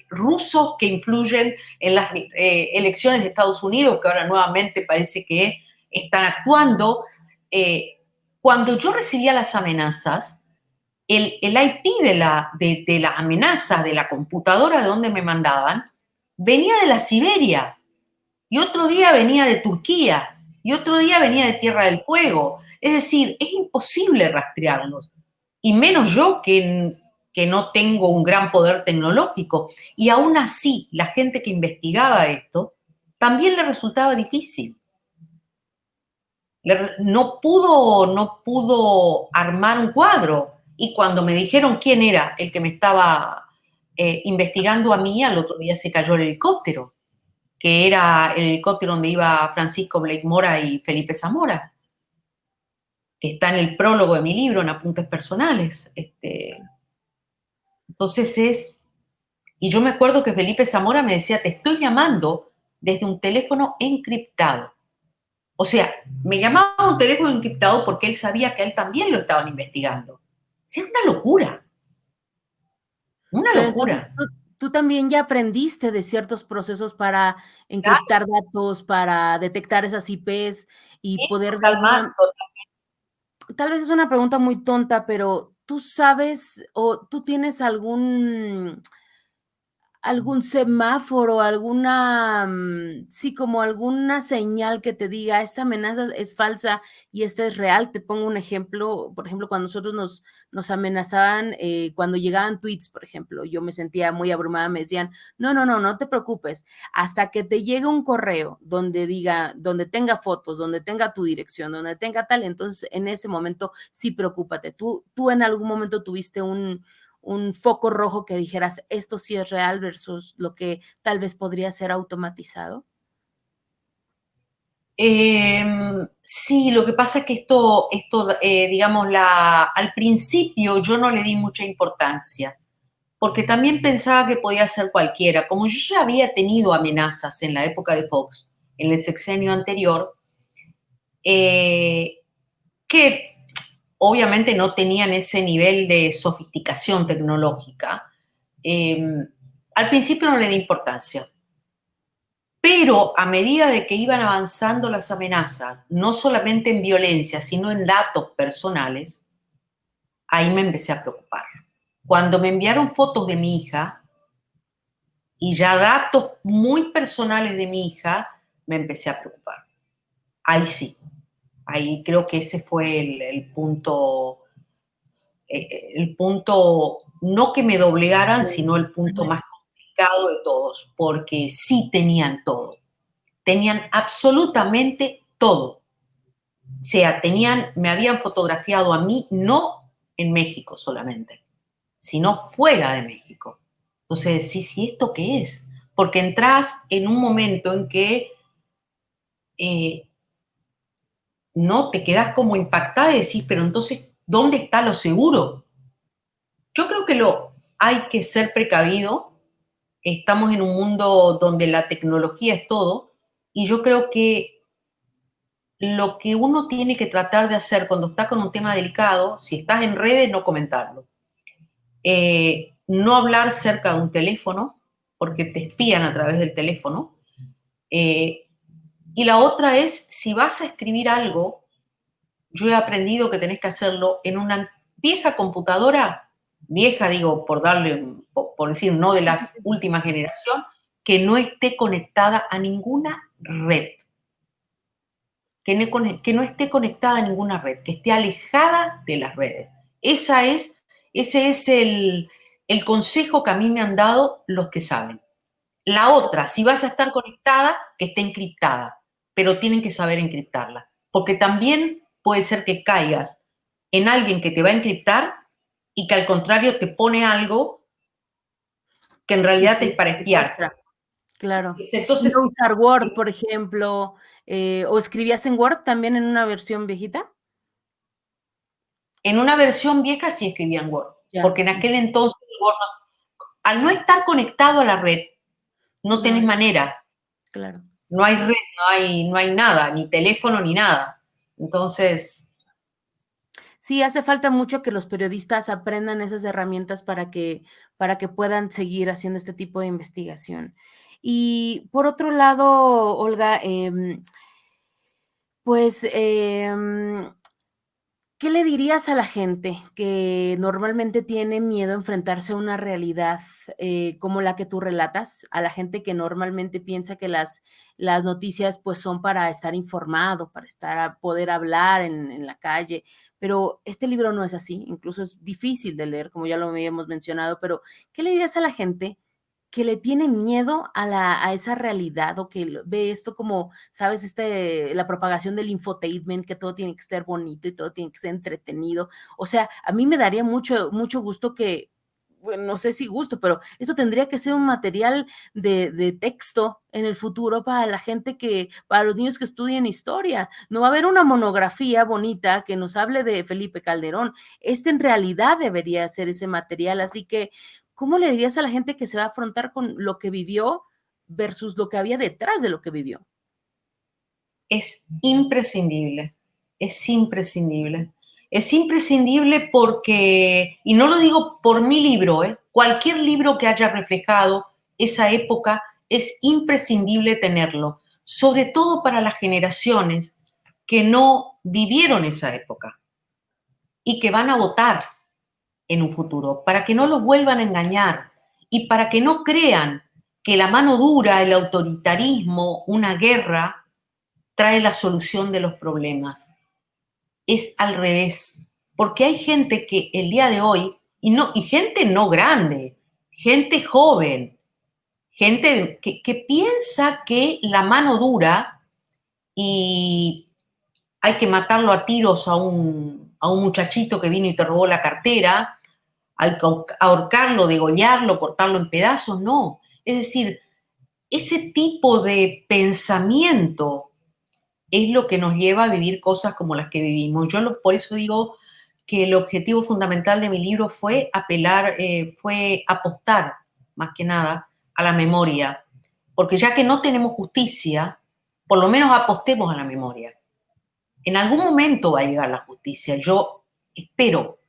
rusos que influyen en las elecciones de Estados Unidos, que ahora nuevamente parece que están actuando. Cuando yo recibía las amenazas, el IP de la amenaza de la computadora de donde me mandaban venía de la Siberia y otro día venía de Turquía y otro día venía de Tierra del Fuego. Es decir, es imposible rastrearlos. y menos yo que no tengo un gran poder tecnológico. Y aún así, la gente que investigaba esto también le resultaba difícil. No pudo armar un cuadro. Y cuando me dijeron quién era el que me estaba investigando a mí, al otro día se cayó el helicóptero, que era el helicóptero donde iba Francisco Blake Mora y Felipe Zamora, que está en el prólogo de mi libro, en Apuntes Personales. Entonces y yo me acuerdo que Felipe Zamora me decía, te estoy llamando desde un teléfono encriptado. O sea, me llamaba a un teléfono encriptado porque él sabía que a él también lo estaban investigando. O sea, una locura, una Pero entonces locura. tú también ya aprendiste de ciertos procesos para Claro, encriptar datos, para detectar esas IPs y sí, poder de alguna. totalmente. Tal vez es una pregunta muy tonta, pero, ¿tú sabes o tú tienes algún semáforo, alguna, sí, como alguna señal que te diga: "Esta amenaza es falsa y esta es real"? Te pongo un ejemplo, por ejemplo, cuando nosotros nos amenazaban, cuando llegaban tweets, por ejemplo, yo me sentía muy abrumada, me decían: "No, no, no, no te preocupes, hasta que te llegue un correo donde tenga fotos, donde tenga tu dirección, donde tenga tal, entonces en ese momento sí preocúpate". ¿Tú en algún momento tuviste un foco rojo que dijeras, esto sí es real versus lo que tal vez podría ser automatizado? Sí, lo que pasa es que digamos, al principio yo no le di mucha importancia, porque también pensaba que podía ser cualquiera. Como yo ya había tenido amenazas en la época de Fox, en el sexenio anterior, eh, que obviamente no tenían ese nivel de sofisticación tecnológica, eh, al principio no le di importancia. Pero a medida de que iban avanzando las amenazas, no solamente en violencia, sino en datos personales, ahí me empecé a preocupar. Cuando me enviaron fotos de mi hija y ya datos muy personales de mi hija, me empecé a preocupar. Ahí sí, ahí creo que ese fue el punto, no que me doblegaran, sino el punto Ujú. más complicado de todos, porque sí tenían absolutamente todo. O sea, me habían fotografiado a mí, no en México solamente, sino fuera de México. Entonces decís, ¿y esto qué es? Porque entras en un momento en que eh, no te quedas como impactada y decís, pero entonces, ¿dónde está lo seguro? Yo creo que hay que ser precavido. Estamos en un mundo donde la tecnología es todo y yo creo que lo que uno tiene que tratar de hacer cuando está con un tema delicado, si estás en redes, no comentarlo. No hablar cerca de un teléfono, porque te espían a través del teléfono. Eh, y la otra es, si vas a escribir algo, yo he aprendido que tenés que hacerlo en una vieja computadora, vieja digo, por decir, no de las últimas generación, que no esté conectada a ninguna red. Que no esté conectada a ninguna red, que esté alejada de las redes. Ese es el consejo que a mí me han dado los que saben. La otra, si vas a estar conectada, que esté encriptada, pero tienen que saber encriptarla, porque también puede ser que caigas en alguien que te va a encriptar y que al contrario te pone algo que en Y realidad te es para espiarte. secuestra, claro. Y Entonces, no usar Word, por ejemplo, ¿o escribías en Word también en una versión viejita? en una versión vieja sí escribían Word, Ya, porque en aquel entonces el Word al no estar conectado a la red, no no, tenés manera, claro. no hay red, no hay nada, ni teléfono ni nada. Entonces, Sí, hace falta mucho que los periodistas aprendan esas herramientas para que puedan seguir haciendo este tipo de investigación. Y por otro lado, Olga, pues, ¿qué le dirías a la gente que normalmente tiene miedo a enfrentarse a una realidad, como la que tú relatas? A la gente que normalmente piensa que las noticias, pues, son para estar informado, para poder hablar en la calle, pero este libro no es así, incluso es difícil de leer, como ya lo habíamos mencionado, pero ¿qué le dirías a la gente que le tiene miedo a esa realidad o que ve esto como, sabes, la propagación del infotainment, que todo tiene que estar bonito y todo tiene que ser entretenido? O sea, a mí me daría mucho gusto que, bueno, no sé si gusto, pero esto tendría que ser un material de texto en el futuro para la gente para los niños que estudian historia. No va a haber una monografía bonita que nos hable de Felipe Calderón. Este en realidad debería ser ese material, así que ¿cómo le dirías a la gente que se va a afrontar con lo que vivió versus lo que había detrás de lo que vivió? Es imprescindible, es imprescindible. Es imprescindible porque, y no lo digo por mi libro, cualquier libro que haya reflejado esa época, es imprescindible tenerlo, sobre todo para las generaciones que no vivieron esa época y que van a votar en un futuro, para que no los vuelvan a engañar y para que no crean que la mano dura, el autoritarismo, una guerra, trae la solución de los problemas. Es al revés, porque hay gente que el día de hoy, y gente no grande, gente joven, gente que piensa que la mano dura y hay que matarlo a tiros a un muchachito que vino y te robó la cartera, hay que ahorcarlo, degollarlo, cortarlo en pedazos, no. Es decir, ese tipo de pensamiento es lo que nos lleva a vivir cosas como las que vivimos. Por eso digo que el objetivo fundamental de mi libro fue fue apostar, más que nada, a la memoria. Porque ya que no tenemos justicia, por lo menos apostemos a la memoria. En algún momento va a llegar la justicia. Yo espero,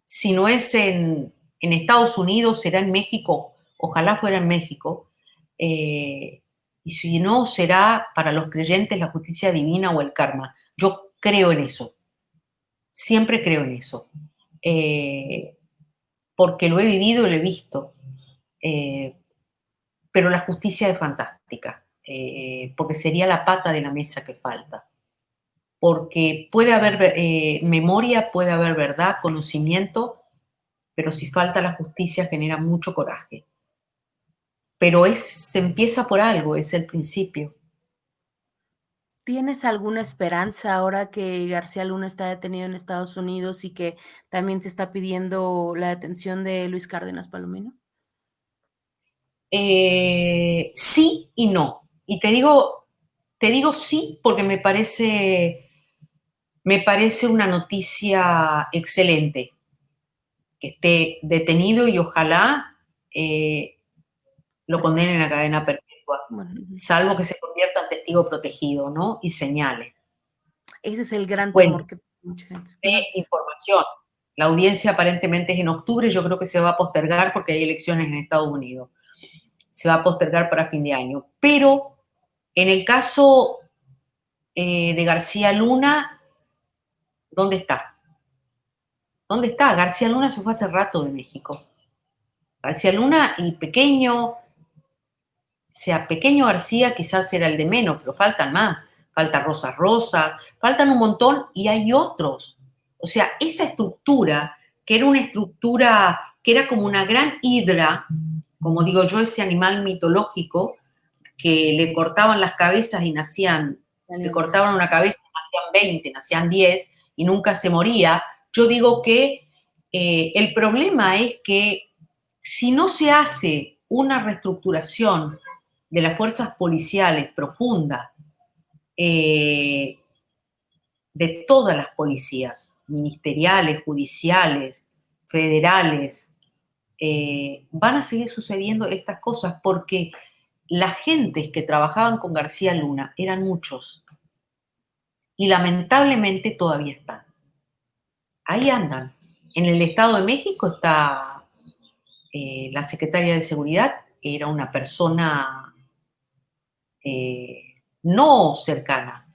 si no es en Estados Unidos, será en México, ojalá fuera en México, y si no, será para los creyentes la justicia divina o el karma. Yo creo en eso, siempre creo en eso, eh, porque lo he vivido y lo he visto, eh, pero la justicia es fantástica, porque sería la pata de la mesa que falta, porque puede haber memoria, puede haber verdad, conocimiento, pero si falta la justicia genera mucho coraje. Pero se empieza por algo, es el principio. ¿Tienes alguna esperanza ahora que García Luna está detenido en Estados Unidos y que también se está pidiendo la detención de Luis Cárdenas Palomino? Sí y no. Y te digo sí porque me parece una noticia excelente que esté detenido y ojalá lo condenen a cadena perpetua, Bueno, salvo que se convierta en testigo protegido, ¿no? Y señale. ese es el gran Bueno, temor que tiene mucha gente. de información. La audiencia aparentemente es en octubre, yo creo que se va a postergar porque hay elecciones en Estados Unidos. Se va a postergar para fin de año. Pero en el caso de García Luna, ¿dónde está? ¿Dónde está? García Luna se fue hace rato de México. García Luna y pequeño, o sea, pequeño García quizás era el de menos, pero faltan más. Falta Rosas Rosas, faltan un montón y hay otros. O sea, esa estructura, que era una estructura, que era como una gran hidra, como digo yo, ese animal mitológico, que le cortaban las cabezas y le cortaban una cabeza y nacían 20, nacían 10 y nunca se moría. Yo digo que el problema es que si no se hace una reestructuración de las fuerzas policiales profunda, de todas las policías, ministeriales, judiciales, federales, van a seguir sucediendo estas cosas porque las gentes que trabajaban con García Luna eran muchos y lamentablemente todavía están. Ahí andan. En el Estado de México está la secretaria de Seguridad, que era una persona no cercana,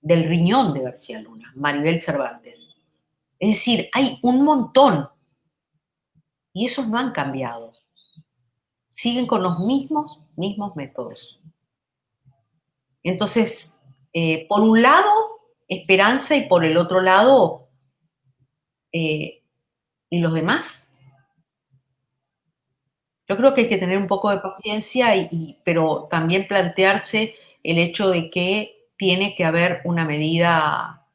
del riñón de García Luna, Maribel Cervantes. Es decir, hay un montón y esos no han cambiado. Siguen con los mismos métodos. Entonces, por un lado, esperanza y por el otro lado, ¿Y los demás? Yo creo que hay que tener un poco de paciencia, pero también plantearse el hecho de que tiene que haber una medida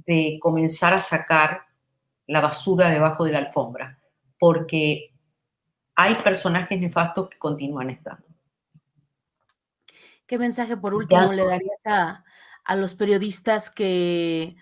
de comenzar a sacar la basura debajo de la alfombra, porque hay personajes nefastos que continúan estando. ¿Qué mensaje, por Ya último, le darías a los periodistas que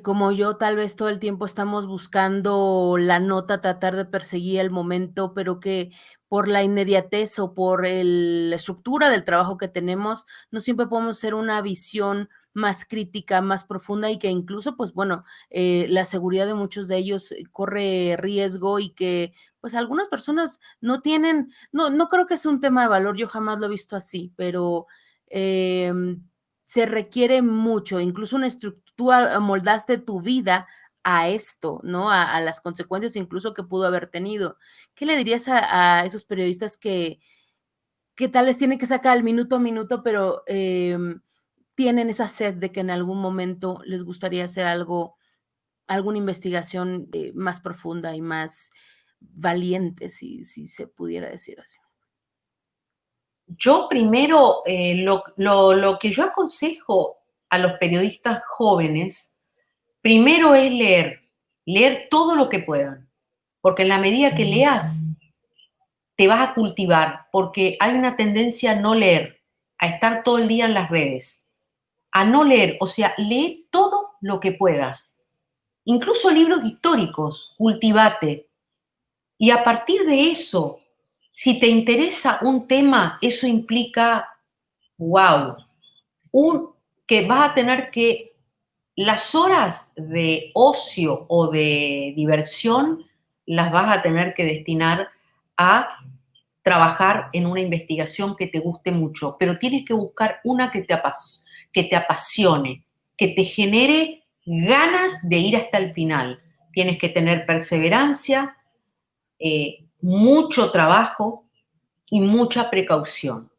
como yo tal vez todo el tiempo estamos buscando la nota, tratar de perseguir el momento, pero que por la inmediatez o por la estructura del trabajo que tenemos, no siempre podemos hacer una visión más crítica, más profunda y que incluso, pues bueno, la seguridad de muchos de ellos corre riesgo y que pues algunas personas no tienen, no creo que es un tema de valor, yo jamás lo he visto así, pero eh, se requiere mucho, incluso una estructura, moldaste tu vida a esto, ¿no? A las consecuencias incluso que pudo haber tenido. ¿Qué le dirías a esos periodistas que tal vez tienen que sacar el minuto a minuto, pero tienen esa sed de que en algún momento les gustaría hacer algo, alguna investigación más profunda y más valiente, si se pudiera decir así? Yo primero, lo que yo aconsejo a los periodistas jóvenes, primero es leer todo lo que puedan, porque en la medida que leas, te vas a cultivar, porque hay una tendencia a no leer, a estar todo el día en las redes, a no leer, o sea, lee todo lo que puedas, incluso libros históricos, cultivate, y a partir de eso, si te interesa un tema, eso implica, wow, que vas a tener que las horas de ocio o de diversión las vas a tener que destinar a trabajar en una investigación que te guste mucho, pero tienes que buscar una que te apasione, que te genere ganas de ir hasta el final. Tienes que tener perseverancia, mucho trabajo y mucha precaución,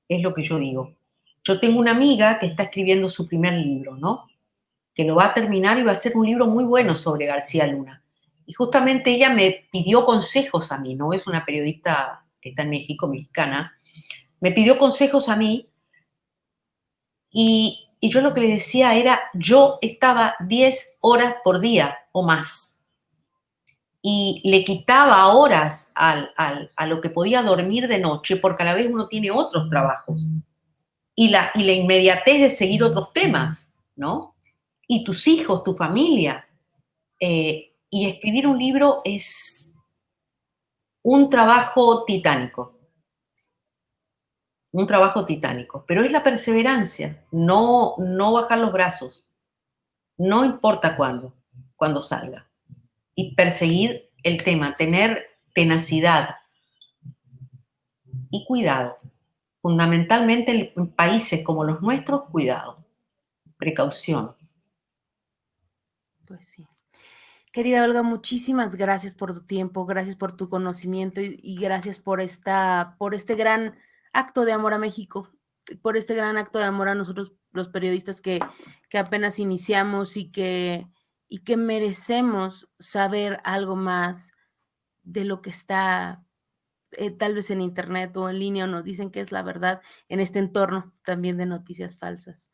es lo que yo digo. Yo tengo una amiga que está escribiendo su primer libro, ¿no? Que lo va a terminar y va a ser un libro muy bueno sobre García Luna. Y justamente ella me pidió consejos a mí, ¿no? Es una periodista que está en México, mexicana. Me pidió consejos a mí y yo lo que le decía era, yo estaba 10 horas por día o más y le quitaba horas a lo que podía dormir de noche porque a la vez uno tiene otros trabajos y la inmediatez de seguir otros temas, ¿no? Y tus hijos, tu familia. Y escribir un libro es un trabajo titánico, pero es la perseverancia, no bajar los brazos, no importa cuándo salga, y perseguir el tema, tener tenacidad y cuidado. Fundamentalmente en países como los nuestros, cuidado, precaución. Pues sí. Querida Olga, muchísimas gracias por tu tiempo, gracias por tu conocimiento y gracias por por este gran acto de amor a México, por este gran acto de amor a nosotros los periodistas que apenas iniciamos y que merecemos saber algo más de lo que está tal vez en internet o en línea o nos dicen que es la verdad en este entorno también de noticias falsas.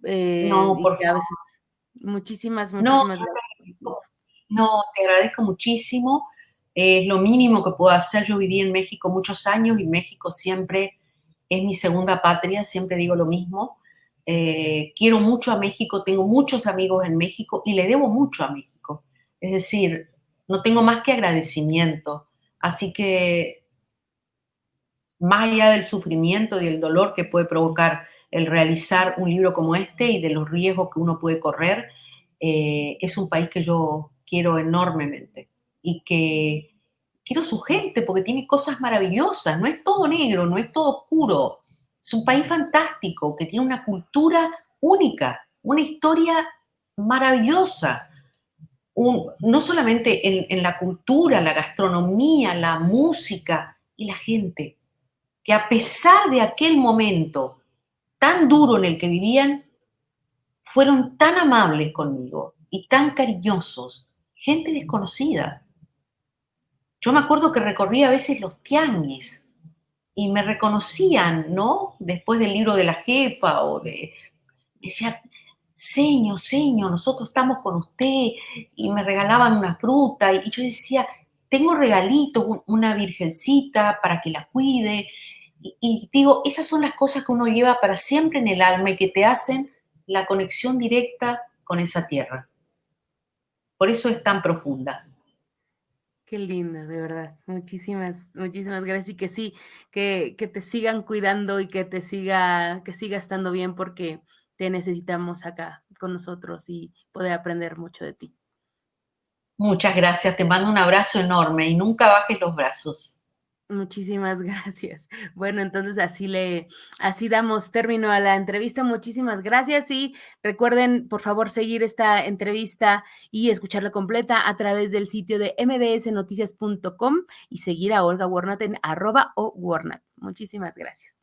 No, Y por que a favor. veces, No, muchísimas gracias por tu tiempo. no, te agradezco muchísimo. Es lo mínimo que puedo hacer. Yo viví en México muchos años y México siempre es mi segunda patria, siempre digo lo mismo. Quiero mucho a México, tengo muchos amigos en México y le debo mucho a México. Es decir, no tengo más que agradecimiento. Así que más allá del sufrimiento y del dolor que puede provocar el realizar un libro como este y de los riesgos que uno puede correr, es un país que yo quiero enormemente y que quiero su gente porque tiene cosas maravillosas, no es todo negro, no es todo oscuro, es un país fantástico que tiene una cultura única, una historia maravillosa, no solamente en la cultura, la gastronomía, la música y la gente que a pesar de aquel momento tan duro en el que vivían, fueron tan amables conmigo, y tan cariñosos, gente desconocida. Yo me acuerdo que recorría a veces los tianguis y me reconocían, ¿no? Después del libro de la jefa me decían, señor, señor, nosotros estamos con usted, y me regalaban una fruta, y yo decía, tengo regalito, una virgencita para que la cuide, y digo, esas son las cosas que uno lleva para siempre en el alma y que te hacen la conexión directa con esa tierra. Por eso es tan profunda. Qué lindo, de verdad. Muchísimas, muchísimas gracias y que sí, que te sigan cuidando y que siga estando bien porque te necesitamos acá con nosotros y poder aprender mucho de ti. Muchas gracias, te mando un abrazo enorme y nunca bajes los brazos. Muchísimas gracias. Bueno, entonces así damos término a la entrevista. Muchísimas gracias y recuerden, por favor, seguir esta entrevista y escucharla completa a través del sitio de mbsnoticias.com y seguir a Olga Warnat en @owarnat. Muchísimas gracias.